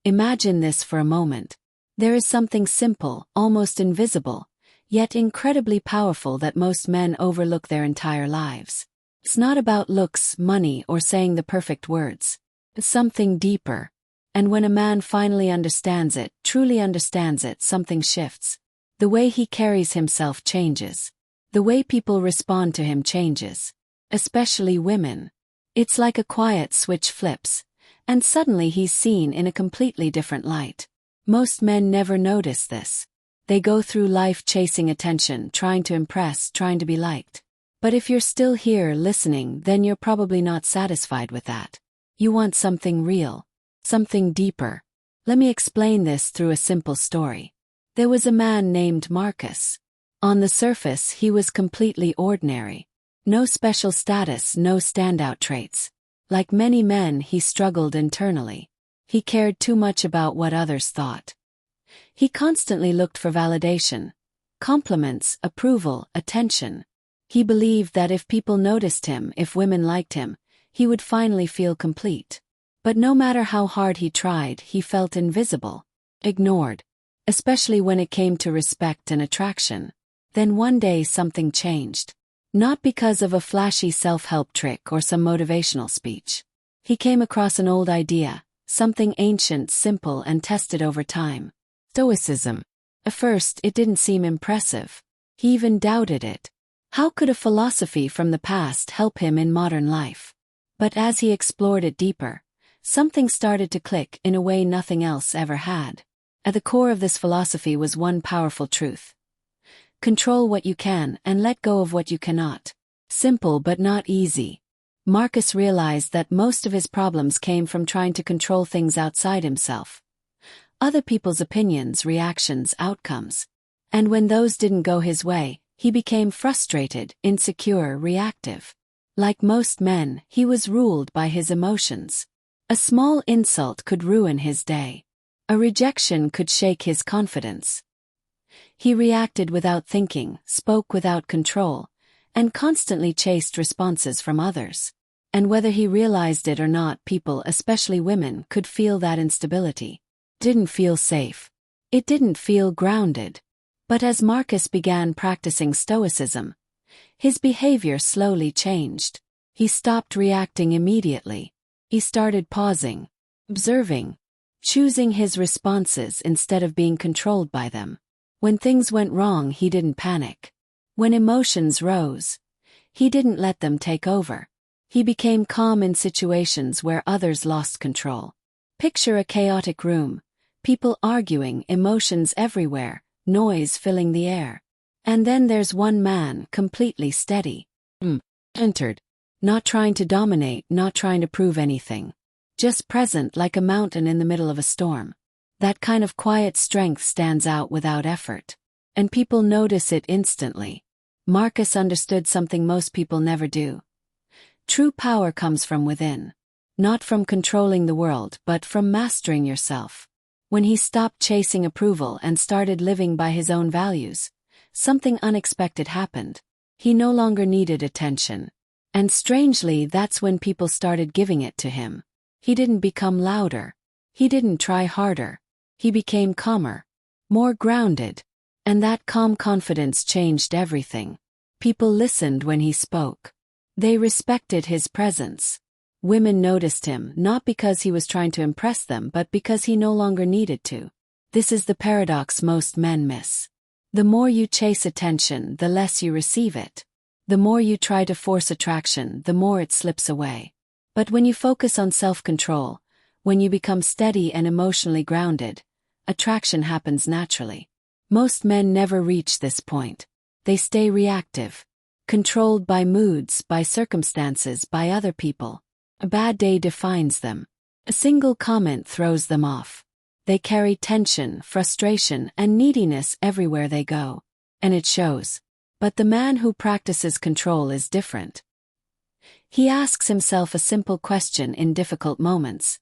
Imagine this for a moment. There is something simple, almost invisible, yet incredibly powerful that most men overlook their entire lives. It's not about looks, money, or saying the perfect words. It's something deeper. And when a man finally understands it, truly understands it, something shifts. The way he carries himself changes. The way people respond to him changes. Especially women. It's like a quiet switch flips, and suddenly he's seen in a completely different light. Most men never notice this. They go through life chasing attention, trying to impress, trying to be liked. But if you're still here listening, then you're probably not satisfied with that. You want something real. Something deeper. Let me explain this through a simple story. There was a man named Marcus. On the surface, he was completely ordinary. No special status, no standout traits. Like many men, he struggled internally. He cared too much about what others thought. He constantly looked for validation, compliments, approval, attention. He believed that if people noticed him, if women liked him, he would finally feel complete. But no matter how hard he tried, he felt invisible, ignored, especially when it came to respect and attraction. Then one day something changed. Not because of a flashy self-help trick or some motivational speech. He came across an old idea, something ancient, simple, and tested over time. Stoicism. At first, it didn't seem impressive. He even doubted it. How could a philosophy from the past help him in modern life? But as he explored it deeper, something started to click in a way nothing else ever had. At the core of this philosophy was one powerful truth. Control what you can and let go of what you cannot. Simple but not easy. Marcus realized that most of his problems came from trying to control things outside himself. Other people's opinions, reactions, outcomes. And when those didn't go his way, he became frustrated, insecure, reactive. Like most men, he was ruled by his emotions. A small insult could ruin his day. A rejection could shake his confidence. He reacted without thinking, spoke without control, and constantly chased responses from others. And whether he realized it or not, people, especially women, could feel that instability. Didn't feel safe. It didn't feel grounded. But as Marcus began practicing Stoicism, his behavior slowly changed. He stopped reacting immediately. He started pausing, observing, choosing his responses instead of being controlled by them. When things went wrong, he didn't panic. When emotions rose, he didn't let them take over. He became calm in situations where others lost control. Picture a chaotic room, people arguing, emotions everywhere, noise filling the air. And then there's one man, completely steady. Entered. Not trying to dominate, not trying to prove anything. Just present like a mountain in the middle of a storm. That kind of quiet strength stands out without effort. And people notice it instantly. Marcus understood something most people never do. True power comes from within. Not from controlling the world, but from mastering yourself. When he stopped chasing approval and started living by his own values, something unexpected happened. He no longer needed attention. And strangely, that's when people started giving it to him. He didn't become louder. He didn't try harder. He became calmer, more grounded. And that calm confidence changed everything. People listened when he spoke. They respected his presence. Women noticed him, not because he was trying to impress them, but because he no longer needed to. This is the paradox most men miss. The more you chase attention, the less you receive it. The more you try to force attraction, the more it slips away. But when you focus on self-control, when you become steady and emotionally grounded, attraction happens naturally. Most men never reach this point. They stay reactive, controlled by moods, by circumstances, by other people. A bad day defines them. A single comment throws them off. They carry tension, frustration, and neediness everywhere they go. And it shows. But the man who practices control is different. He asks himself a simple question in difficult moments.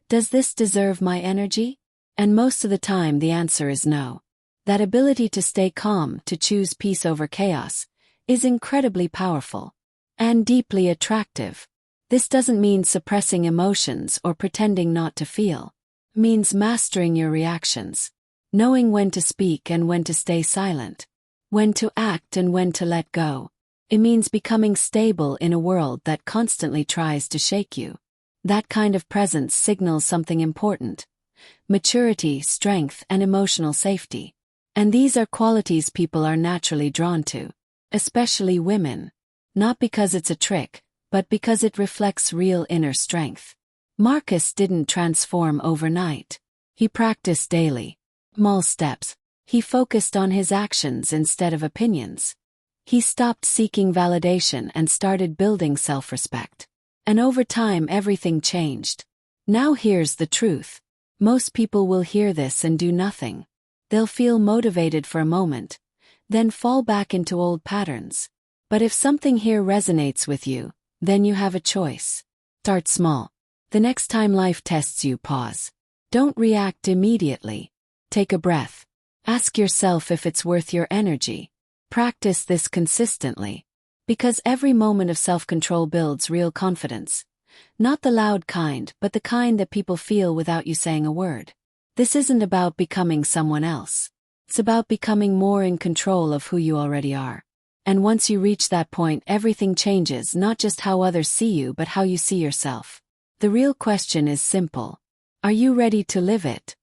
Does this deserve my energy? And most of the time the answer is no. That ability to stay calm, to choose peace over chaos, is incredibly powerful. And deeply attractive. This doesn't mean suppressing emotions or pretending not to feel. means mastering your reactions, knowing when to speak and when to stay silent, when to act and when to let go. It means becoming stable in a world that constantly tries to shake you. That kind of presence signals something important: maturity, strength, and emotional safety. And these are qualities people are naturally drawn to, especially women. Not because it's a trick, but because it reflects real inner strength. Marcus didn't transform overnight. He practiced daily. Small steps. He focused on his actions instead of opinions. He stopped seeking validation and started building self-respect. And over time everything changed. Now here's the truth. Most people will hear this and do nothing. They'll feel motivated for a moment, then fall back into old patterns. But if something here resonates with you, then you have a choice. Start small. The next time life tests you, pause. Don't react immediately. Take a breath. Ask yourself if it's worth your energy. Practice this consistently. Because every moment of self-control builds real confidence. Not the loud kind, but the kind that people feel without you saying a word. This isn't about becoming someone else. It's about becoming more in control of who you already are. And once you reach that point, everything changes, not just how others see you, but how you see yourself. The real question is simple. Are you ready to live it?